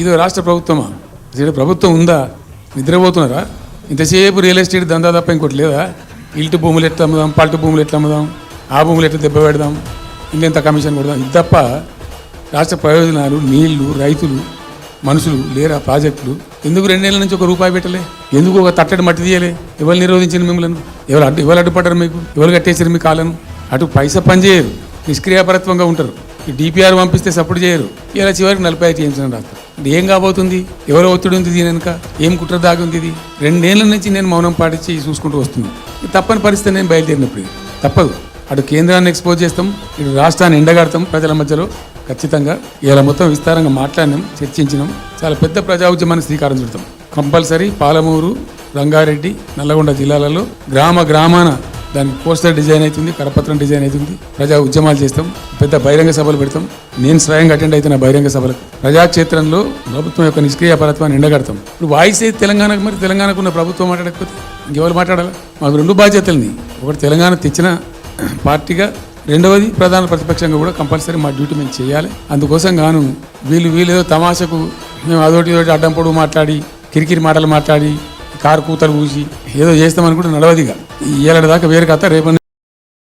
ఇది రాష్ట్ర ప్రభుత్వమా? అసలు ప్రభుత్వం ఉందా? నిద్రపోతున్నారా? ఇంతసేపు రియల్ ఎస్టేట్ దందా తప్ప ఇంకోటి లేదా? ఇల్టు భూములు ఎట్లా అమ్ముదాం, పల్టు భూములు ఎట్లా అమ్ముదాం, ఆ భూములు ఎట్లా దెబ్బ పెడదాం, ఇంకెంత కమిషన్ కొడదాం, ఇది తప్ప రాష్ట్ర ప్రయోజనాలు, నీళ్లు, రైతులు, మనుషులు లేరా? ప్రాజెక్టులు ఎందుకు 2 నెలల నుంచి ఒక రూపాయి పెట్టలే? ఎందుకు ఒక తట్టడి మట్టి తీయలే? ఎవరు నిరోధించిన మిమ్మల్ని? ఎవరు అడ్డుపడ్డారు? మీకు ఎవరు కట్టేసారు మీ కాలను? అటు పైసా పని చేయరు, నిష్క్రియాపరత్వంగా ఉంటారు. ఈ డిపిఆర్ పంపిస్తే సపోర్ట్ చేయరు. ఇలా చివరికి 45 టీఎంసీ రాస్తారు. అంటే ఏం కాబోతుంది? ఎవరో ఒత్తిడి ఉంది దీని వెనుక? ఏం కుట్ర దాగి ఉంది? ఇది 2 నెలల నుంచి నేను మౌనం పాటించి చూసుకుంటూ వస్తున్నాను. తప్పని పరిస్థితి నేను బయలుదేరినప్పుడు ఇది తప్పదు. అటు కేంద్రాన్ని ఎక్స్పోజ్ చేస్తాం, ఇటు రాష్ట్రాన్ని ఎండగడతాం. ప్రజల మధ్యలో ఖచ్చితంగా ఇలా మొత్తం విస్తారంగా మాట్లాడినాం, చర్చించినాం. చాలా పెద్ద ప్రజా ఉద్యమాన్ని శ్రీకారం చుడతాం. కంపల్సరీ పాలమూరు, రంగారెడ్డి, నల్లగొండ జిల్లాలలో గ్రామాన దానికి పోస్టర్ డిజైన్ అవుతుంది, కరపత్రం డిజైన్ అవుతుంది. ప్రజా ఉద్యమాలు చేస్తాం, పెద్ద బహిరంగ సభలు పెడతాం. నేను స్వయంగా అటెండ్ అవుతున్న బహిరంగ సభలకు. ప్రజాక్షేత్రంలో ప్రభుత్వం యొక్క నిష్క్రియాపరత్వాన్ని ఎండగడతాం. ఇప్పుడు వాయిస్ అయితే తెలంగాణకు, మరి తెలంగాణకు ఉన్న ప్రభుత్వం మాట్లాడకపోతే ఇంకెవరు మాట్లాడాలి? మాకు 2 బాధ్యతలని, ఒకటి తెలంగాణ తెచ్చిన పార్టీగా, రెండవది ప్రధాన ప్రతిపక్షంగా కూడా కంపల్సరీ మా డ్యూటీ మేము చేయాలి. అందుకోసం గాను వీళ్ళు ఏదో తమాషకు మేము అదోటి అడ్డం పొడుగు మాట్లాడి, కిరికిరి మాటలు మాట్లాడి, కారు కూతలు పూసి ఏదో చేస్తామనుకుంటే నడవదిగా. ఈ ఏడాది దాకా వేరే కథ. రేపు